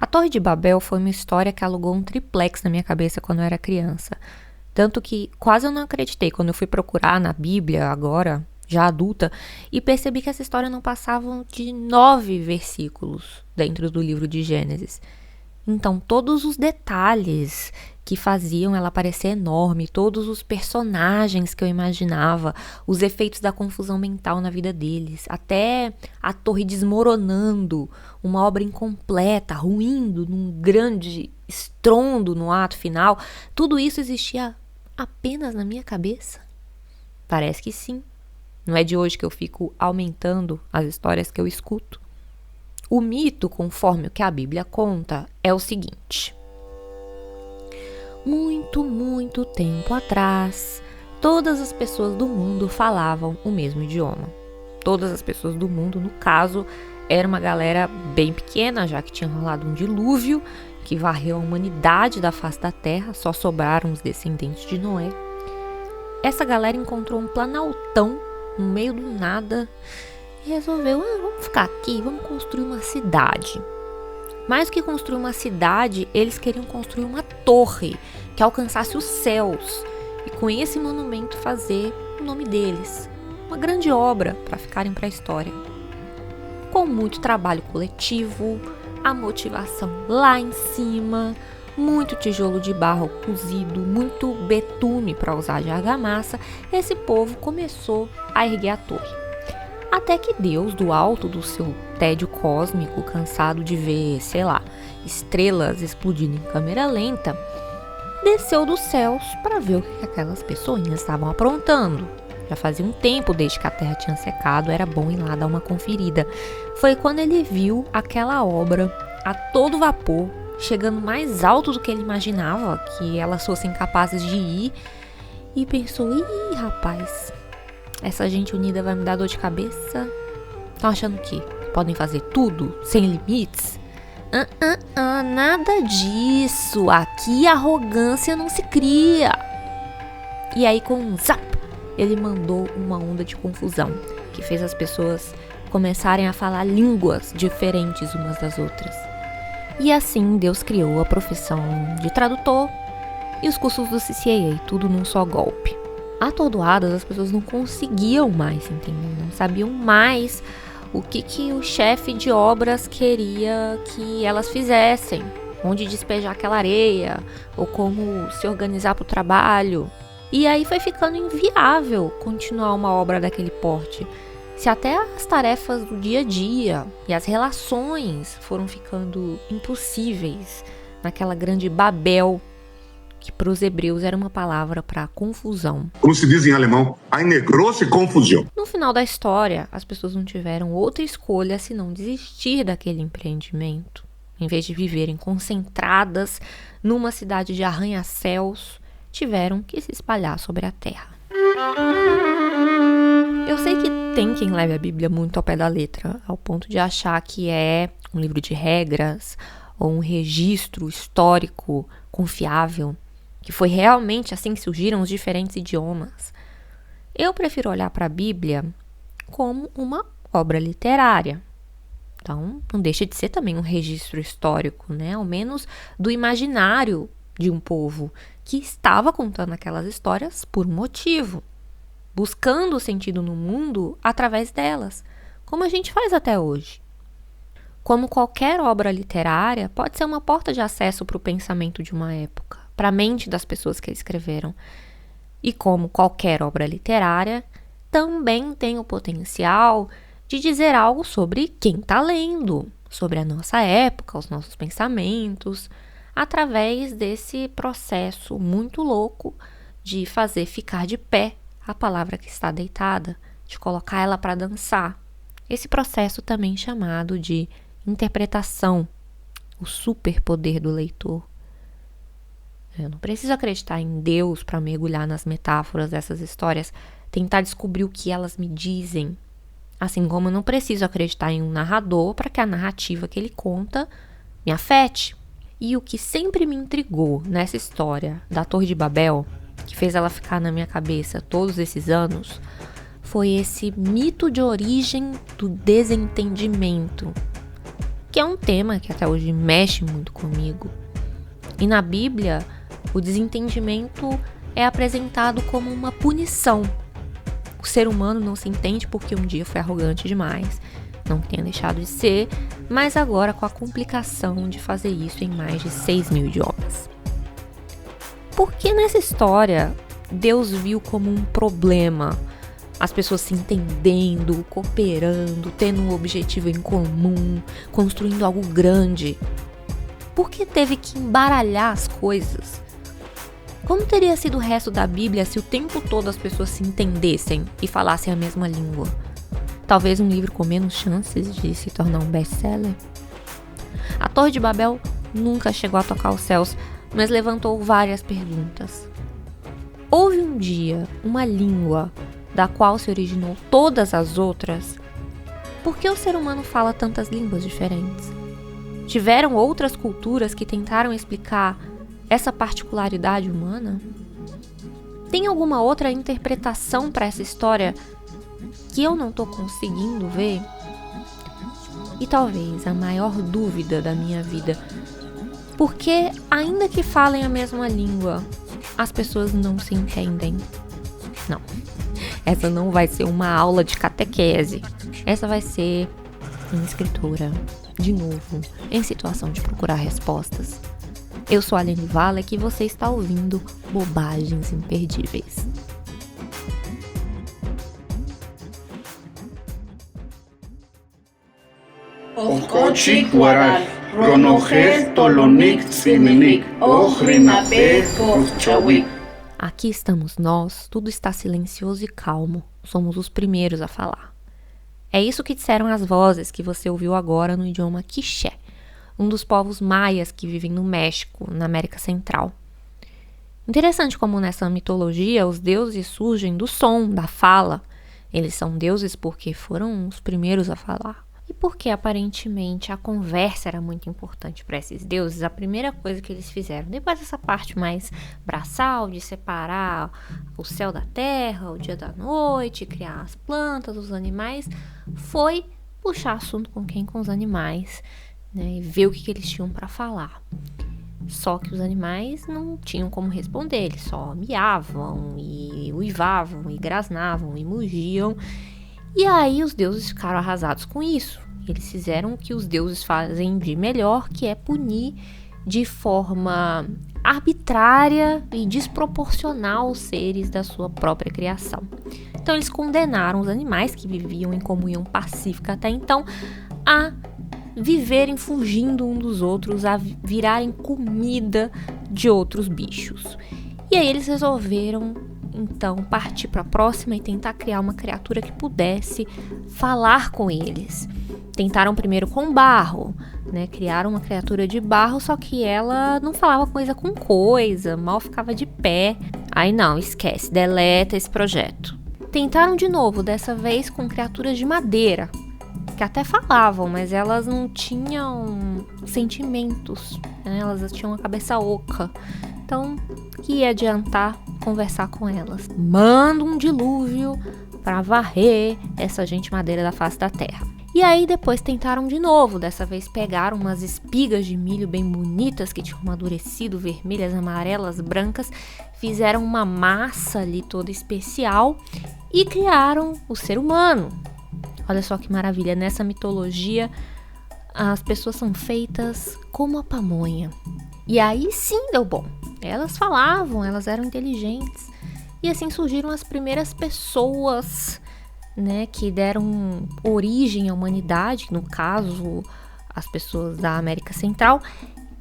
A Torre de Babel foi uma história que alugou um triplex na minha cabeça quando eu era criança. Tanto que quase eu não acreditei quando eu fui procurar na Bíblia, agora, já adulta, e percebi que essa história não passava de 9 versículos dentro do livro de Gênesis. Então, todos os detalhes que faziam ela parecer enorme, todos os personagens que eu imaginava, os efeitos da confusão mental na vida deles, até a torre desmoronando, uma obra incompleta, ruindo num grande estrondo no ato final, tudo isso existia apenas na minha cabeça? Parece que sim. Não é de hoje que eu fico aumentando as histórias que eu escuto. O mito, conforme o que a Bíblia conta, é o seguinte: muito tempo atrás, todas as pessoas do mundo falavam o mesmo idioma. Todas as pessoas do mundo, no caso, era uma galera bem pequena, já que tinha rolado um dilúvio que varreu a humanidade da face da terra, só sobraram os descendentes de Noé. Essa galera encontrou um planaltão no meio do nada e resolveu, vamos ficar aqui, vamos construir uma cidade. Mais que construir uma cidade, eles queriam construir uma torre que alcançasse os céus e com esse monumento fazer o nome deles. Uma grande obra para ficarem para a história. Com muito trabalho coletivo, a motivação lá em cima, muito tijolo de barro cozido, muito betume para usar de argamassa, esse povo começou a erguer a torre. Até que Deus, do alto do seu tédio cósmico, cansado de ver, estrelas explodindo em câmera lenta, desceu dos céus para ver o que aquelas pessoinhas estavam aprontando. Já fazia um tempo desde que a terra tinha secado, era bom ir lá dar uma conferida. Foi quando ele viu aquela obra a todo vapor, chegando mais alto do que ele imaginava que elas fossem capazes de ir, e pensou, rapaz, essa gente unida vai me dar dor de cabeça? Estão achando que podem fazer tudo sem limites? Nada disso. Aqui a arrogância não se cria. E aí, com um zap, ele mandou uma onda de confusão que fez as pessoas começarem a falar línguas diferentes umas das outras. E assim Deus criou a profissão de tradutor e os cursos do CCAA, tudo num só golpe. Atordoadas, as pessoas não conseguiam mais entender, não sabiam mais o que o chefe de obras queria que elas fizessem, onde despejar aquela areia, ou como se organizar para o trabalho. E aí foi ficando inviável continuar uma obra daquele porte, se até as tarefas do dia a dia e as relações foram ficando impossíveis naquela grande Babel, que para os hebreus era uma palavra para confusão. Como se diz em alemão, eine große Confusion. No final da história, as pessoas não tiveram outra escolha senão desistir daquele empreendimento. Em vez de viverem concentradas numa cidade de arranha-céus, tiveram que se espalhar sobre a terra. Eu sei que tem quem leve a Bíblia muito ao pé da letra, ao ponto de achar que é um livro de regras ou um registro histórico confiável, que foi realmente assim que surgiram os diferentes idiomas. Eu prefiro olhar para a Bíblia como uma obra literária. Então, não deixa de ser também um registro histórico, né? Ao menos do imaginário de um povo que estava contando aquelas histórias por um motivo, buscando o sentido no mundo através delas, como a gente faz até hoje. Como qualquer obra literária, pode ser uma porta de acesso para o pensamento de uma época, para a mente das pessoas que a escreveram. E como qualquer obra literária, também tem o potencial de dizer algo sobre quem está lendo, sobre a nossa época, os nossos pensamentos, através desse processo muito louco de fazer ficar de pé a palavra que está deitada, de colocar ela para dançar. Esse processo também chamado de interpretação, o superpoder do leitor. Eu não preciso acreditar em Deus para mergulhar nas metáforas dessas histórias, tentar descobrir o que elas me dizem. Assim como eu não preciso acreditar em um narrador para que a narrativa que ele conta me afete. E o que sempre me intrigou nessa história da Torre de Babel, que fez ela ficar na minha cabeça todos esses anos, foi esse mito de origem do desentendimento. que é um tema que até hoje mexe muito comigo. E na Bíblia, o desentendimento é apresentado como uma punição. O ser humano não se entende porque um dia foi arrogante demais, não tenha deixado de ser, mas agora com a complicação de fazer isso em mais de 6.000 idiomas. Porque nessa história, Deus viu como um problema as pessoas se entendendo, cooperando, tendo um objetivo em comum, construindo algo grande? Por que teve que embaralhar as coisas? Como teria sido o resto da Bíblia se o tempo todo as pessoas se entendessem e falassem a mesma língua? Talvez um livro com menos chances de se tornar um best-seller? A Torre de Babel nunca chegou a tocar os céus, mas levantou várias perguntas. Houve um dia uma língua da qual se originou todas as outras? Por que o ser humano fala tantas línguas diferentes? Tiveram outras culturas que tentaram explicar essa particularidade humana? Tem alguma outra interpretação para essa história que eu não estou conseguindo ver? E talvez a maior dúvida da minha vida: por que, ainda que falem a mesma língua, as pessoas não se entendem? Não, essa não vai ser uma aula de catequese. Essa vai ser uma escritora, de novo, em situação de procurar respostas. Eu sou a Aline Wallach e você está ouvindo Bobagens Imperdíveis. Ochkochik waral, ronoher tolonik siminik, ochrinapé kochawik. Aqui estamos nós, tudo está silencioso e calmo. Somos os primeiros a falar. É isso que disseram as vozes que você ouviu agora no idioma quiché, um dos povos maias que vivem no México, na América Central. Interessante como nessa mitologia os deuses surgem do som, da fala. Eles são deuses porque foram os primeiros a falar. E porque aparentemente a conversa era muito importante para esses deuses, a primeira coisa que eles fizeram, depois dessa parte mais braçal, de separar o céu da terra, o dia da noite, criar as plantas, os animais, foi puxar assunto com quem? Com os animais, né, e ver o que eles tinham para falar. Só que os animais não tinham como responder, eles só miavam e uivavam e grasnavam e mugiam. E aí os deuses ficaram arrasados com isso. Eles fizeram o que os deuses fazem de melhor, que é punir de forma arbitrária e desproporcional os seres da sua própria criação. Então eles condenaram os animais que viviam em comunhão pacífica até então a viverem fugindo um dos outros, a virarem comida de outros bichos. E aí eles resolveram então partir para a próxima e tentar criar uma criatura que pudesse falar com eles. Tentaram primeiro com barro, né? Criaram uma criatura de barro, só que ela não falava coisa com coisa, mal ficava de pé. Aí não, esquece, deleta esse projeto. Tentaram de novo, dessa vez com criaturas de madeira, que até falavam, mas elas não tinham sentimentos, né? Elas tinham a cabeça oca. Então, que ia adiantar conversar com elas? Manda um dilúvio para varrer essa gente madeira da face da terra. E aí depois tentaram de novo, dessa vez pegaram umas espigas de milho bem bonitas que tinham amadurecido, vermelhas, amarelas, brancas, fizeram uma massa ali toda especial e criaram o ser humano. Olha só que maravilha, nessa mitologia as pessoas são feitas como a pamonha. E aí sim deu bom. Elas falavam, elas eram inteligentes. E assim surgiram as primeiras pessoas, né, que deram origem à humanidade, no caso, as pessoas da América Central,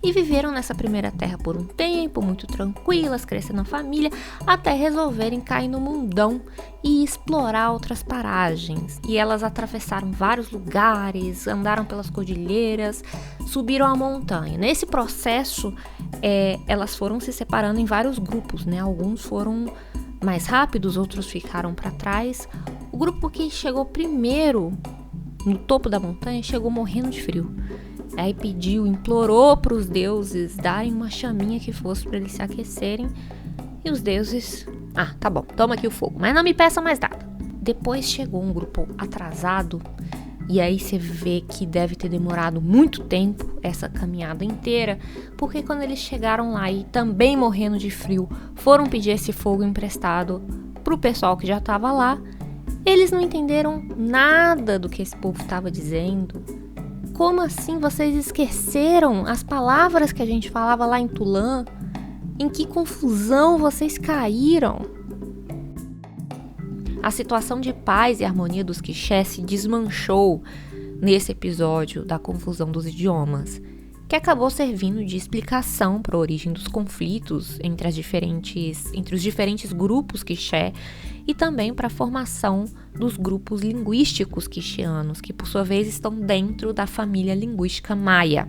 e viveram nessa primeira terra por um tempo, muito tranquilas, crescendo na família, até resolverem cair no mundão e explorar outras paragens. E elas atravessaram vários lugares, andaram pelas cordilheiras, subiram a montanha. Nesse processo, elas foram se separando em vários grupos, né? Alguns foram mais rápidos, outros ficaram para trás. O grupo que chegou primeiro no topo da montanha chegou morrendo de frio. Aí implorou para os deuses darem uma chaminha que fosse para eles se aquecerem. E os deuses, tá bom, toma aqui o fogo, mas não me peça mais nada. Depois chegou um grupo atrasado E aí você vê que deve ter demorado muito tempo essa caminhada inteira, porque quando eles chegaram lá e também morrendo de frio, foram pedir esse fogo emprestado pro pessoal que já estava lá, eles não entenderam nada do que esse povo estava dizendo. Como assim vocês esqueceram as palavras que a gente falava lá em Tulã? Em que confusão vocês caíram? A situação de paz e harmonia dos Quiché se desmanchou nesse episódio da confusão dos idiomas, que acabou servindo de explicação para a origem dos conflitos entre os diferentes grupos Quiché e também para a formação dos grupos linguísticos quicheanos, que por sua vez estão dentro da família linguística maia.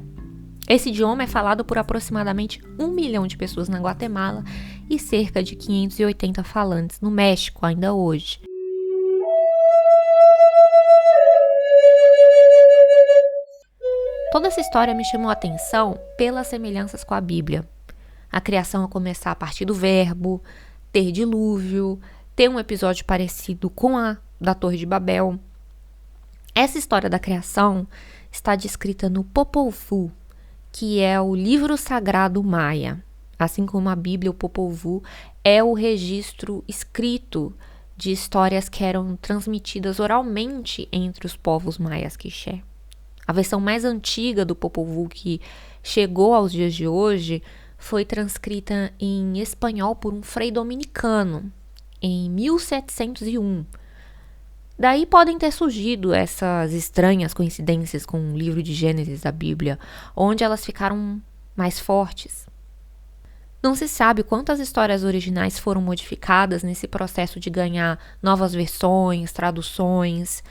Esse idioma é falado por aproximadamente 1 milhão de pessoas na Guatemala e cerca de 580 falantes no México ainda hoje. Toda essa história me chamou a atenção pelas semelhanças com a Bíblia. A criação a começar a partir do verbo, ter dilúvio, ter um episódio parecido com a da Torre de Babel. Essa história da criação está descrita no Popol Vuh, que é o livro sagrado maia. Assim como a Bíblia, o Popol Vuh é o registro escrito de histórias que eram transmitidas oralmente entre os povos maias Quiché. A versão mais antiga do Popol Vuh, que chegou aos dias de hoje, foi transcrita em espanhol por um frei dominicano em 1701. Daí podem ter surgido essas estranhas coincidências com o livro de Gênesis da Bíblia, onde elas ficaram mais fortes. Não se sabe quantas histórias originais foram modificadas nesse processo de ganhar novas versões, traduções,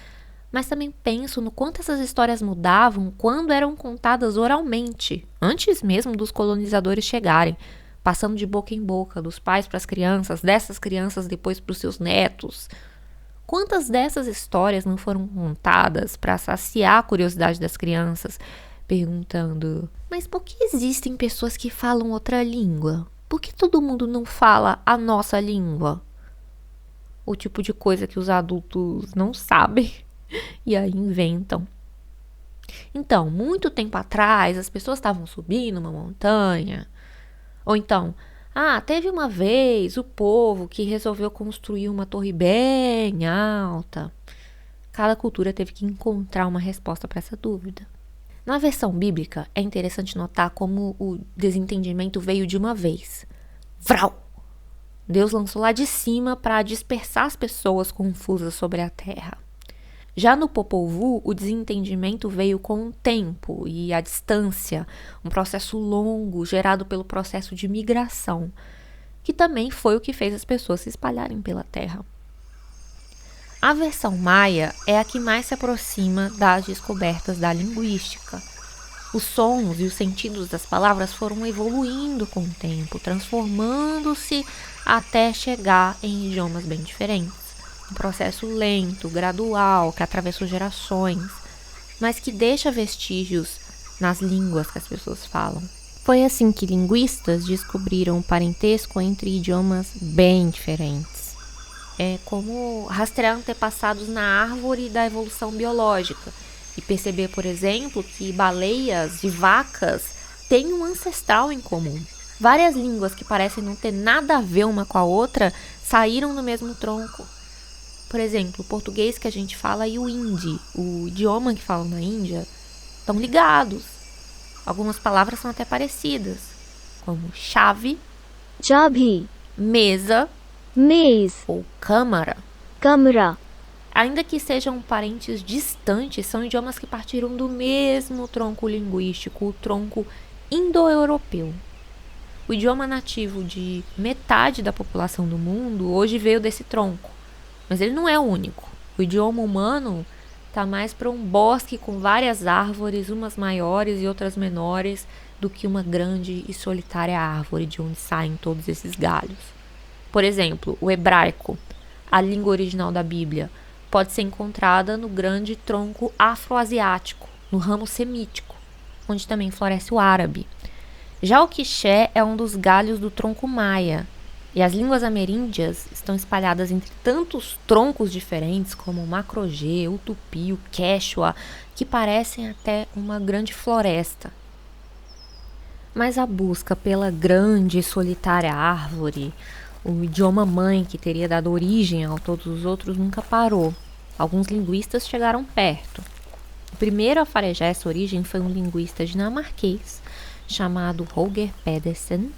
mas também penso no quanto essas histórias mudavam quando eram contadas oralmente, antes mesmo dos colonizadores chegarem, passando de boca em boca, dos pais para as crianças, dessas crianças depois para os seus netos. Quantas dessas histórias não foram contadas para saciar a curiosidade das crianças, perguntando: mas por que existem pessoas que falam outra língua? Por que todo mundo não fala a nossa língua? O tipo de coisa que os adultos não sabem e aí inventam. Então, muito tempo atrás, as pessoas estavam subindo uma montanha. Ou então, teve uma vez o povo que resolveu construir uma torre bem alta. Cada cultura teve que encontrar uma resposta para essa dúvida. Na versão bíblica, é interessante notar como o desentendimento veio de uma vez. Vrau! Deus lançou lá de cima para dispersar as pessoas confusas sobre a terra. Já no Popol Vuh, o desentendimento veio com o tempo e a distância, um processo longo gerado pelo processo de migração, que também foi o que fez as pessoas se espalharem pela terra. A versão maia é a que mais se aproxima das descobertas da linguística. Os sons e os sentidos das palavras foram evoluindo com o tempo, transformando-se até chegar em idiomas bem diferentes. Um processo lento, gradual, que atravessou gerações, mas que deixa vestígios nas línguas que as pessoas falam. Foi assim que linguistas descobriram o parentesco entre idiomas bem diferentes. É como rastrear antepassados na árvore da evolução biológica e perceber, por exemplo, que baleias e vacas têm um ancestral em comum. Várias línguas que parecem não ter nada a ver uma com a outra saíram do mesmo tronco. Por exemplo, o português que a gente fala e o hindi, o idioma que falam na Índia, estão ligados. Algumas palavras são até parecidas, como chave, chabi, mesa, mez, ou câmara. câmara. Ainda que sejam parentes distantes, são idiomas que partiram do mesmo tronco linguístico, o tronco indo-europeu. O idioma nativo de metade da população do mundo hoje veio desse tronco. Mas ele não é o único. O idioma humano está mais para um bosque com várias árvores, umas maiores e outras menores, do que uma grande e solitária árvore de onde saem todos esses galhos. Por exemplo, o hebraico, a língua original da Bíblia, pode ser encontrada no grande tronco afroasiático, no ramo semítico, onde também floresce o árabe. Já o quiché é um dos galhos do tronco maia, E as línguas ameríndias estão espalhadas entre tantos troncos diferentes como o macro-G, o tupi, o quechua, que parecem até uma grande floresta. Mas a busca pela grande e solitária árvore, o idioma mãe que teria dado origem a todos os outros, nunca parou. Alguns linguistas chegaram perto. O primeiro a farejar essa origem foi um linguista dinamarquês chamado Holger Pedersen.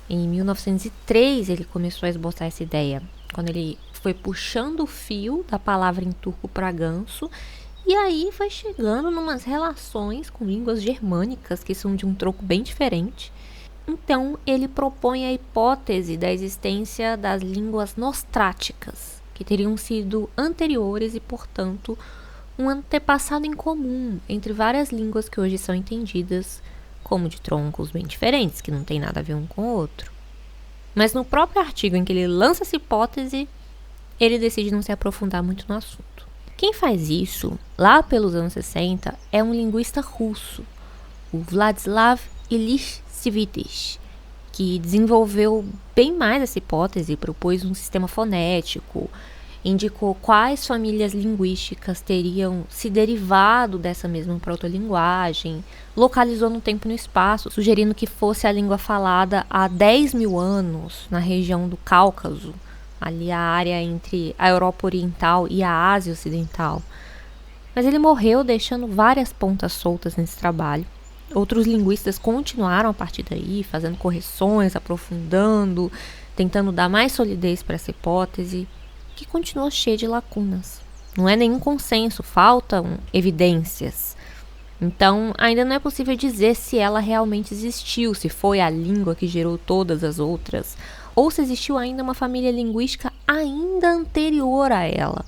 Em 1903 ele começou a esboçar essa ideia, quando ele foi puxando o fio da palavra em turco para ganso, e aí foi chegando numas relações com línguas germânicas que são de um tronco bem diferente. Então ele propõe a hipótese da existência das línguas nostráticas, que teriam sido anteriores e, portanto, um antepassado em comum entre várias línguas que hoje são entendidas como de troncos bem diferentes, que não tem nada a ver um com o outro. Mas no próprio artigo em que ele lança essa hipótese, ele decide não se aprofundar muito no assunto. Quem faz isso, lá pelos anos 60, é um linguista russo, o Vladislav Ilyich Sivitich, que desenvolveu bem mais essa hipótese, propôs um sistema fonético, indicou quais famílias linguísticas teriam se derivado dessa mesma protolinguagem, localizou no tempo e no espaço, sugerindo que fosse a língua falada há 10 mil anos na região do Cáucaso, ali a área entre a Europa Oriental e a Ásia Ocidental. Mas ele morreu deixando várias pontas soltas nesse trabalho. Outros linguistas continuaram a partir daí, fazendo correções, aprofundando, tentando dar mais solidez para essa hipótese, que continuou cheia de lacunas. Não é nenhum consenso, faltam evidências. Então, ainda não é possível dizer se ela realmente existiu, se foi a língua que gerou todas as outras, ou se existiu ainda uma família linguística ainda anterior a ela.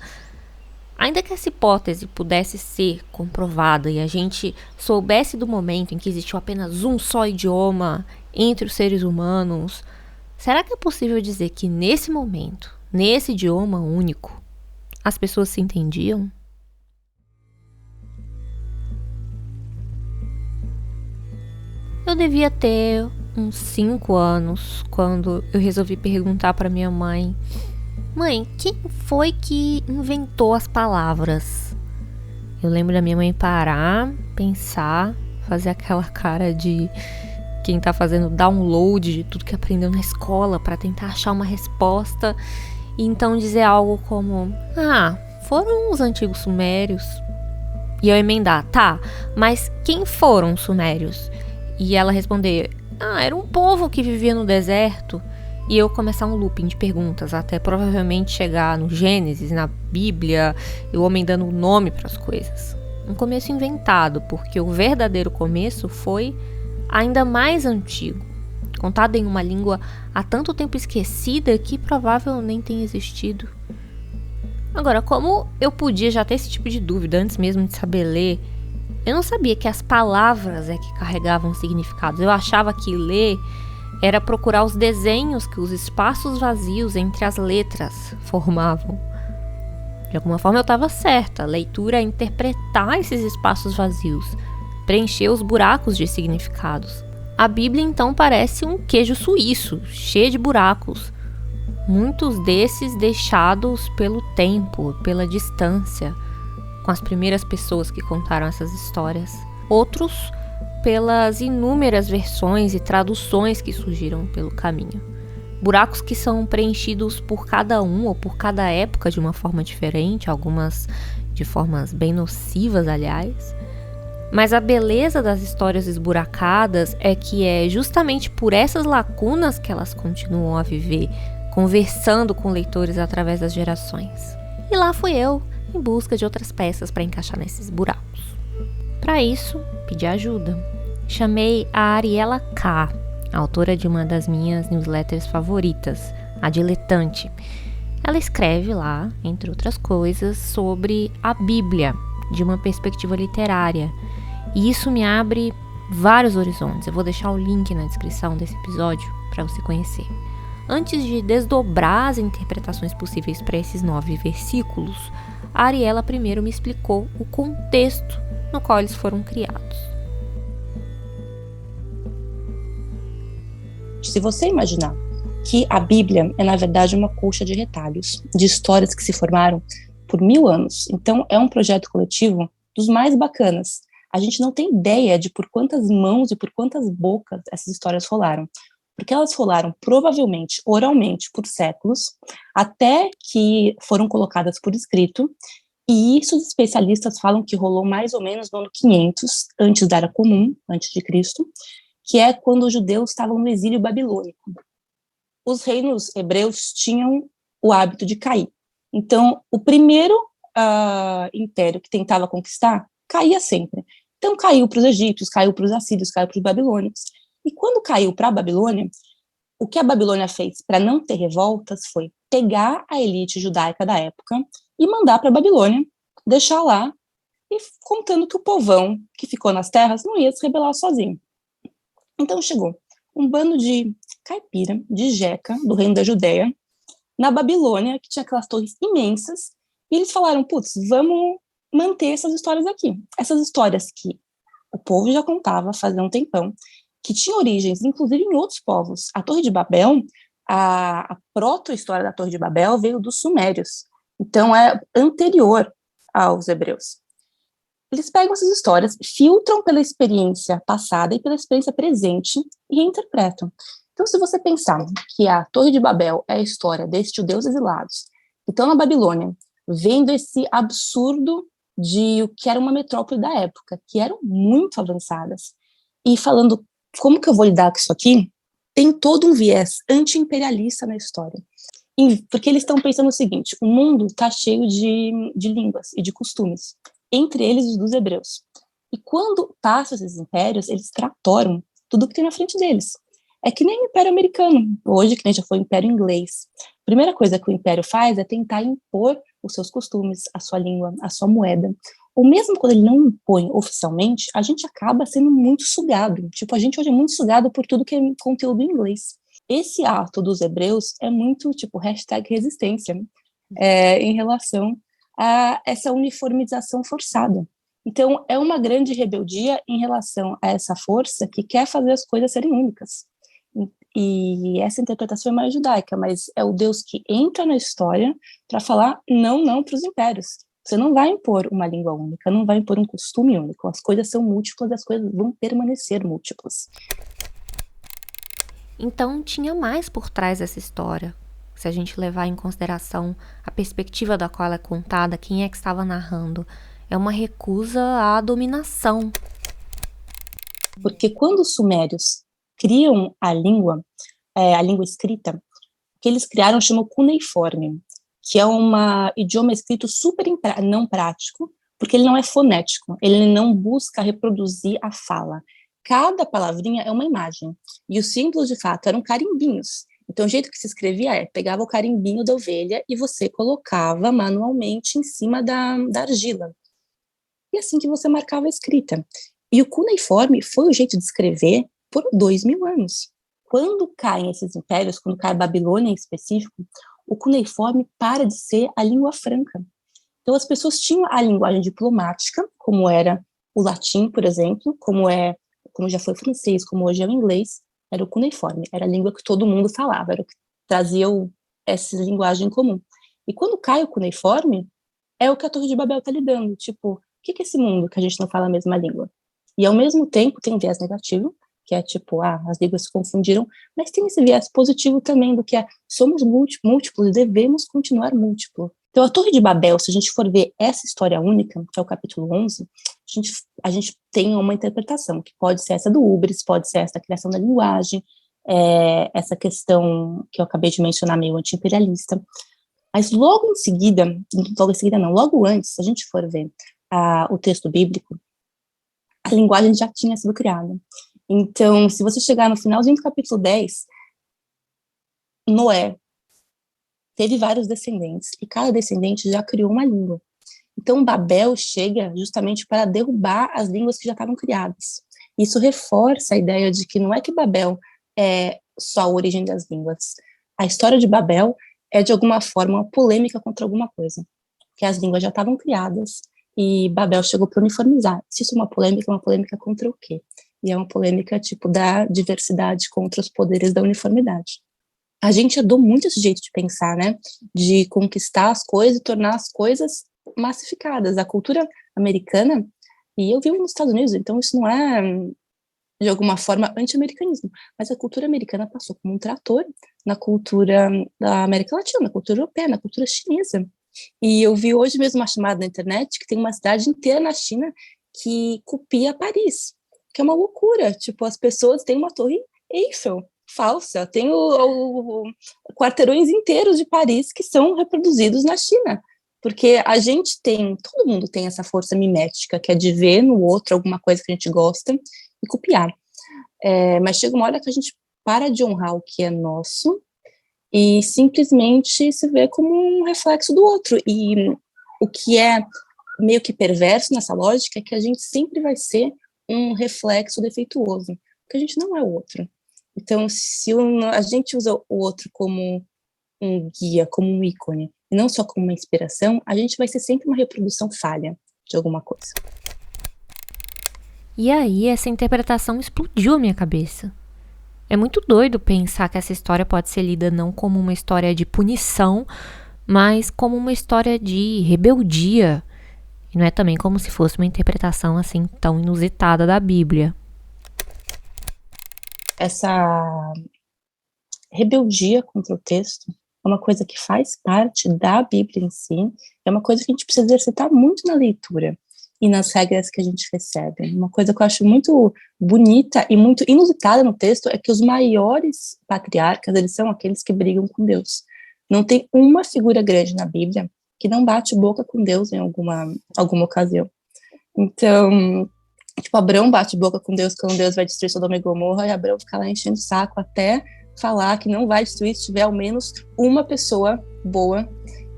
Ainda que essa hipótese pudesse ser comprovada e a gente soubesse do momento em que existiu apenas um só idioma entre os seres humanos, será que é possível dizer que nesse momento, nesse idioma único, as pessoas se entendiam? Eu devia ter uns 5 anos quando eu resolvi perguntar para minha mãe: mãe, quem foi que inventou as palavras? Eu lembro da minha mãe parar, pensar, fazer aquela cara de quem tá fazendo download de tudo que aprendeu na escola para tentar achar uma resposta, e então dizer algo como: foram os antigos sumérios. E eu emendar: tá, mas quem foram os sumérios? E ela responder: era um povo que vivia no deserto. E eu começar um looping de perguntas, até provavelmente chegar no Gênesis, na Bíblia, e o homem dando um nome para as coisas. Um começo inventado, porque o verdadeiro começo foi ainda mais antigo, contado em uma língua há tanto tempo esquecida que provavelmente nem tem existido. Agora, como eu podia já ter esse tipo de dúvida antes mesmo de saber ler, eu não sabia que as palavras é que carregavam significados. Eu achava que ler era procurar os desenhos que os espaços vazios entre as letras formavam. De alguma forma eu estava certa. A leitura é interpretar esses espaços vazios, preencher os buracos de significados. A Bíblia então parece um queijo suíço, cheio de buracos. Muitos desses deixados pelo tempo, pela distância, com as primeiras pessoas que contaram essas histórias. Outros pelas inúmeras versões e traduções que surgiram pelo caminho. Buracos que são preenchidos por cada um ou por cada época de uma forma diferente, algumas de formas bem nocivas, aliás. Mas a beleza das histórias esburacadas é que é justamente por essas lacunas que elas continuam a viver, conversando com leitores através das gerações. E lá fui eu, em busca de outras peças para encaixar nesses buracos. Para isso, pedi ajuda. Chamei a Ariela K., autora de uma das minhas newsletters favoritas, a Diletante. Ela escreve lá, entre outras coisas, sobre a Bíblia, de uma perspectiva literária. E isso me abre vários horizontes. Eu vou deixar o link na descrição desse episódio para você conhecer. Antes de desdobrar as interpretações possíveis para esses 9 versículos, a Ariela primeiro me explicou o contexto no qual eles foram criados. Se você imaginar que a Bíblia é, na verdade, uma colcha de retalhos, de histórias que se formaram por 1000 anos. Então, é um projeto coletivo dos mais bacanas. A gente não tem ideia de por quantas mãos e por quantas bocas essas histórias rolaram. Porque elas rolaram, provavelmente, oralmente, por séculos, até que foram colocadas por escrito, e isso os especialistas falam que rolou mais ou menos no ano 500, antes da Era Comum, antes de Cristo, que é quando os judeus estavam no exílio babilônico. Os reinos hebreus tinham o hábito de cair. Então, o primeiro império que tentava conquistar, caía sempre. Então, caiu para os egípcios, caiu para os assírios, caiu para os babilônios. E quando caiu para a Babilônia, o que a Babilônia fez para não ter revoltas foi pegar a elite judaica da época e mandar para a Babilônia, deixar lá, e contando que o povão que ficou nas terras não ia se rebelar sozinho. Então chegou um bando de caipira, de jeca, do reino da Judéia, na Babilônia, que tinha aquelas torres imensas, e eles falaram, putz, vamos manter essas histórias aqui. Essas histórias que o povo já contava fazia um tempão, que tinha origens, inclusive, em outros povos. A Torre de Babel, a proto-história da Torre de Babel veio dos sumérios. Então, é anterior aos hebreus. Eles pegam essas histórias, filtram pela experiência passada e pela experiência presente e reinterpretam. Então, se você pensar que a Torre de Babel é a história desses judeus exilados, que estão na Babilônia, vendo esse absurdo de o que era uma metrópole da época, que eram muito avançadas, e falando, como que eu vou lidar com isso aqui? Tem todo um viés anti-imperialista na história. Porque eles estão pensando o seguinte, o mundo está cheio de línguas e de costumes, entre eles os dos hebreus. E quando passam esses impérios, eles tratoram tudo que tem na frente deles. É que nem o Império Americano, hoje que nem já foi o Império Inglês. A primeira coisa que o Império faz é tentar impor os seus costumes, a sua língua, a sua moeda. Ou mesmo quando ele não impõe oficialmente, a gente acaba sendo muito sugado. Tipo, a gente hoje é muito sugado por tudo que é conteúdo em inglês. Esse ato dos hebreus é muito, tipo, #resistência, em relação a essa uniformização forçada. Então, é uma grande rebeldia em relação a essa força que quer fazer as coisas serem únicas. E essa interpretação é mais judaica, mas é o Deus que entra na história para falar não para os impérios. Você não vai impor uma língua única, não vai impor um costume único. As coisas são múltiplas, as coisas vão permanecer múltiplas. Então, tinha mais por trás dessa história. Se a gente levar em consideração a perspectiva da qual ela é contada, quem é que estava narrando, é uma recusa à dominação. Porque quando os sumérios criam a língua escrita, o que eles criaram chama cuneiforme, que é um idioma escrito super não prático, porque ele não é fonético, ele não busca reproduzir a fala. Cada palavrinha é uma imagem, e os símbolos, de fato, eram carimbinhos. Então, o jeito que se escrevia pegava o carimbinho da ovelha e você colocava manualmente em cima da argila. E assim que você marcava a escrita. E o cuneiforme foi o jeito de escrever por 2000 anos. Quando caem esses impérios, quando cai a Babilônia em específico, o cuneiforme para de ser a língua franca. Então, as pessoas tinham a linguagem diplomática, como era o latim, por exemplo, como já foi o francês, como hoje é o inglês, era o cuneiforme, era a língua que todo mundo falava, era o que trazia essa linguagem comum. E quando cai o cuneiforme, é o que a Torre de Babel está lidando, tipo, o que é esse mundo que a gente não fala a mesma língua? E ao mesmo tempo tem um viés negativo, que é tipo, as línguas se confundiram, mas tem esse viés positivo também, do que somos múltiplos e devemos continuar múltiplos. Então, a Torre de Babel, se a gente for ver essa história única, que é o capítulo 11, a gente tem uma interpretação, que pode ser essa do hubris, pode ser essa da criação da linguagem, essa questão que eu acabei de mencionar, meio anti-imperialista. Mas logo antes, se a gente for ver o texto bíblico, a linguagem já tinha sido criada. Então, se você chegar no finalzinho do capítulo 10, Noé teve vários descendentes, e cada descendente já criou uma língua. Então, Babel chega justamente para derrubar as línguas que já estavam criadas. Isso reforça a ideia de que não é que Babel é só a origem das línguas. A história de Babel é, de alguma forma, uma polêmica contra alguma coisa, porque as línguas já estavam criadas, e Babel chegou para uniformizar. Se isso é uma polêmica contra o quê? E é uma polêmica, tipo, da diversidade contra os poderes da uniformidade. a gente herdou muito esse jeito de pensar, né? De conquistar as coisas e tornar as coisas massificadas. A cultura americana, e eu vivo nos Estados Unidos, então isso não é, de alguma forma, anti-americanismo, mas a cultura americana passou como um trator na cultura da América Latina, na cultura europeia, na cultura chinesa. E eu vi hoje mesmo uma chamada na internet que tem uma cidade inteira na China que copia Paris, que é uma loucura. Tipo, as pessoas têm uma torre Eiffel falsa, tem quarteirões inteiros de Paris que são reproduzidos na China, porque a gente tem, todo mundo tem essa força mimética, que é de ver no outro alguma coisa que a gente gosta e copiar. Mas chega uma hora que a gente para de honrar o que é nosso e simplesmente se vê como um reflexo do outro. E o que é meio que perverso nessa lógica é que a gente sempre vai ser um reflexo defeituoso, porque a gente não é o outro. Então, se a gente usa o outro como um guia, como um ícone, e não só como uma inspiração, a gente vai ser sempre uma reprodução falha de alguma coisa. E aí, essa interpretação explodiu a minha cabeça. É muito doido pensar que essa história pode ser lida não como uma história de punição, mas como uma história de rebeldia. E não é também como se fosse uma interpretação assim tão inusitada da Bíblia. Essa rebeldia contra o texto é uma coisa que faz parte da Bíblia em si, é uma coisa que a gente precisa exercitar muito na leitura e nas regras que a gente recebe. Uma coisa que eu acho muito bonita e muito inusitada no texto é que os maiores patriarcas, eles são aqueles que brigam com Deus. Não tem uma figura grande na Bíblia que não bate boca com Deus em alguma ocasião. Então, tipo, Abrão bate boca com Deus quando Deus vai destruir Sodoma e Gomorra, e Abrão fica lá enchendo o saco até falar que não vai destruir se tiver ao menos uma pessoa boa.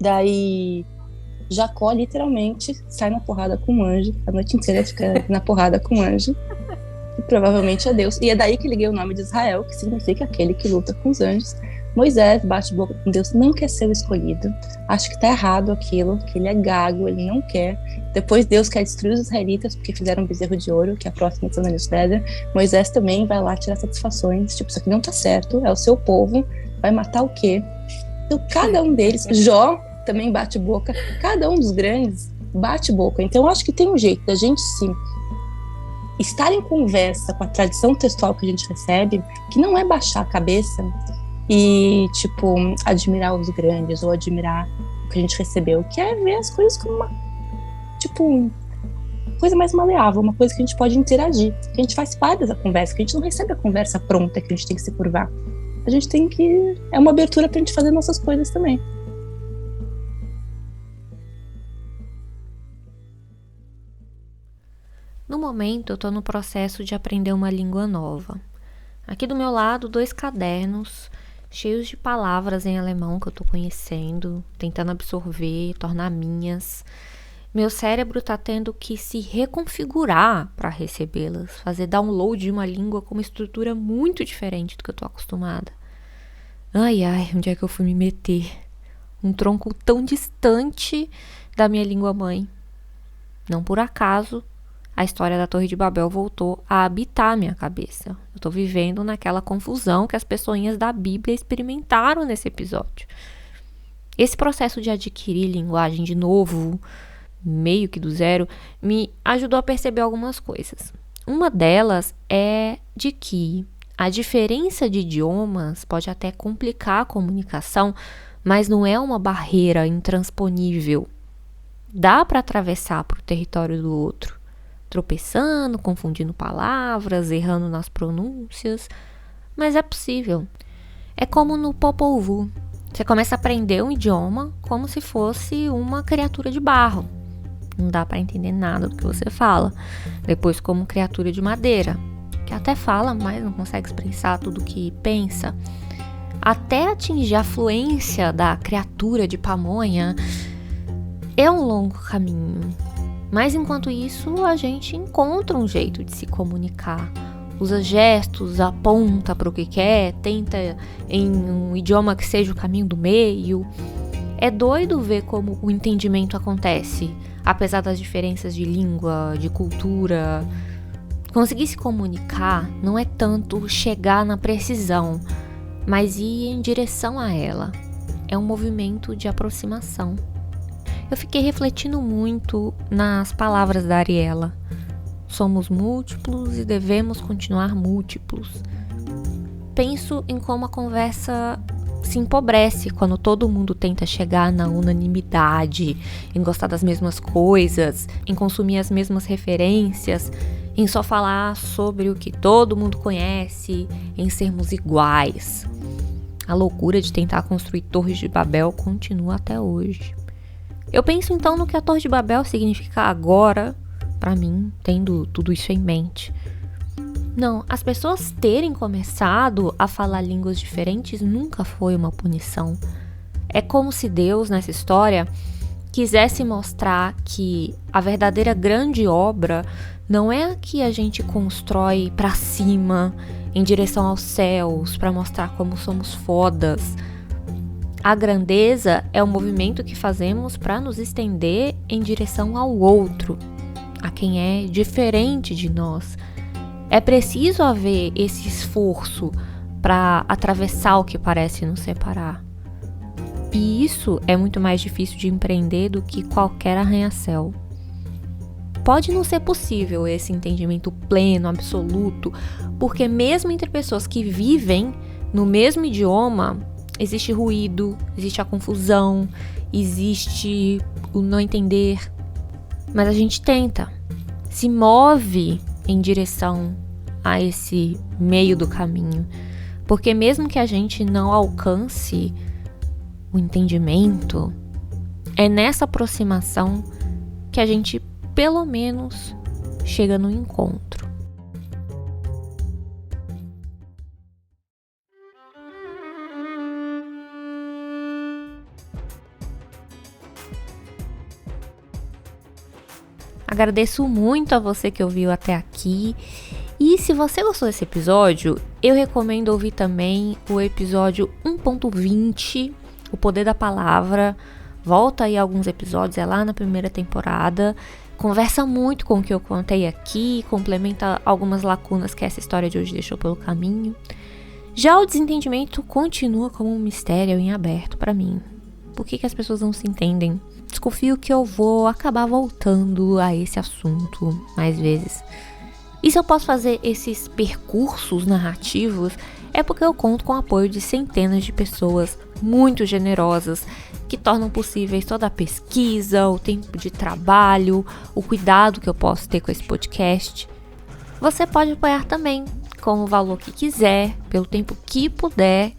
Daí Jacó literalmente sai na porrada com um anjo, a noite inteira fica na porrada com um anjo, e provavelmente é Deus. E é daí que ele ganha o nome de Israel, que significa aquele que luta com os anjos. Moisés bate boca com Deus, não quer ser o escolhido, acha que tá errado aquilo, que ele é gago, ele não quer. Depois Deus quer destruir os israelitas porque fizeram um bezerro de ouro, que é a próxima edição da newsletter. Moisés também vai lá tirar satisfações, tipo, isso aqui não tá certo, é o seu povo, vai matar o quê? Então cada um deles, Jó também bate boca, cada um dos grandes bate boca. Então eu acho que tem um jeito da gente sim estar em conversa com a tradição textual que a gente recebe, que não é baixar a cabeça e, tipo, admirar os grandes ou admirar o que a gente recebeu, que é ver as coisas como uma, tipo, coisa mais maleável, uma coisa que a gente pode interagir, que a gente faz parte dessa conversa, que a gente não recebe a conversa pronta que a gente tem que se curvar. A gente tem que... é uma abertura pra gente fazer nossas coisas também. No momento, eu tô no processo de aprender uma língua nova. Aqui do meu lado, 2 cadernos cheios de palavras em alemão que eu tô conhecendo, tentando absorver, tornar minhas. Meu cérebro tá tendo que se reconfigurar para recebê-las, fazer download de uma língua com uma estrutura muito diferente do que eu tô acostumada. Ai, onde é que eu fui me meter? Um tronco tão distante da minha língua mãe. Não por acaso, a história da Torre de Babel voltou a habitar minha cabeça. Eu tô vivendo naquela confusão que as pessoinhas da Bíblia experimentaram nesse episódio. Esse processo de adquirir linguagem de novo, meio que do zero, me ajudou a perceber algumas coisas. Uma delas é de que a diferença de idiomas pode até complicar a comunicação, mas não é uma barreira intransponível. Dá para atravessar para o território do outro, tropeçando, confundindo palavras, errando nas pronúncias, mas é possível. É como no Popol Vuh. Você começa a aprender um idioma como se fosse uma criatura de barro. Não dá para entender nada do que você fala. Depois como criatura de madeira, que até fala, mas não consegue expressar tudo o que pensa. Até atingir a fluência da criatura de pamonha, é um longo caminho. Mas enquanto isso, a gente encontra um jeito de se comunicar. Usa gestos, aponta para o que quer, tenta em um idioma que seja o caminho do meio. É doido ver como o entendimento acontece, apesar das diferenças de língua, de cultura. Conseguir se comunicar não é tanto chegar na precisão, mas ir em direção a ela. É um movimento de aproximação. Eu fiquei refletindo muito nas palavras da Ariela. Somos múltiplos e devemos continuar múltiplos. Penso em como a conversa se empobrece quando todo mundo tenta chegar na unanimidade, em gostar das mesmas coisas, em consumir as mesmas referências, em só falar sobre o que todo mundo conhece, em sermos iguais. A loucura de tentar construir Torres de Babel continua até hoje. Eu penso então no que a Torre de Babel significa agora, para mim, tendo tudo isso em mente. Não, as pessoas terem começado a falar línguas diferentes nunca foi uma punição. É como se Deus, nessa história, quisesse mostrar que a verdadeira grande obra não é a que a gente constrói para cima, em direção aos céus, para mostrar como somos fodas. A grandeza é o movimento que fazemos para nos estender em direção ao outro, a quem é diferente de nós. É preciso haver esse esforço para atravessar o que parece nos separar. E isso é muito mais difícil de empreender do que qualquer arranha-céu. Pode não ser possível esse entendimento pleno, absoluto, porque mesmo entre pessoas que vivem no mesmo idioma, existe ruído, existe a confusão, existe o não entender. Mas a gente tenta, se move em direção a esse meio do caminho, porque mesmo que a gente não alcance o entendimento, é nessa aproximação que a gente pelo menos chega no encontro. Agradeço muito a você que ouviu até aqui. E se você gostou desse episódio, eu recomendo ouvir também o episódio 1.20, O Poder da Palavra. Volta aí alguns episódios, é lá na primeira temporada. Conversa muito com o que eu contei aqui, complementa algumas lacunas que essa história de hoje deixou pelo caminho. Já o desentendimento continua como um mistério em aberto para mim. Por que as pessoas não se entendem? Desconfio que eu vou acabar voltando a esse assunto mais vezes. E se eu posso fazer esses percursos narrativos, é porque eu conto com o apoio de centenas de pessoas muito generosas que tornam possíveis toda a pesquisa, o tempo de trabalho, o cuidado que eu posso ter com esse podcast. Você pode apoiar também, com o valor que quiser, pelo tempo que puder,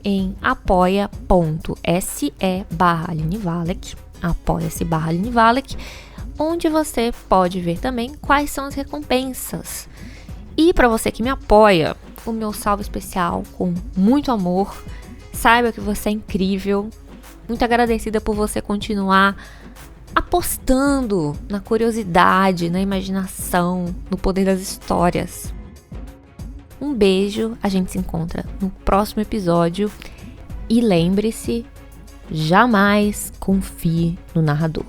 em apoia.se/Aline Wallach, apoia-se/Aline Wallach, onde você pode ver também quais são as recompensas. E para você que me apoia, o meu salve especial com muito amor. Saiba que você é incrível. Muito agradecida por você continuar apostando na curiosidade, na imaginação, no poder das histórias. Um beijo, a gente se encontra no próximo episódio. E lembre-se, jamais confie no narrador.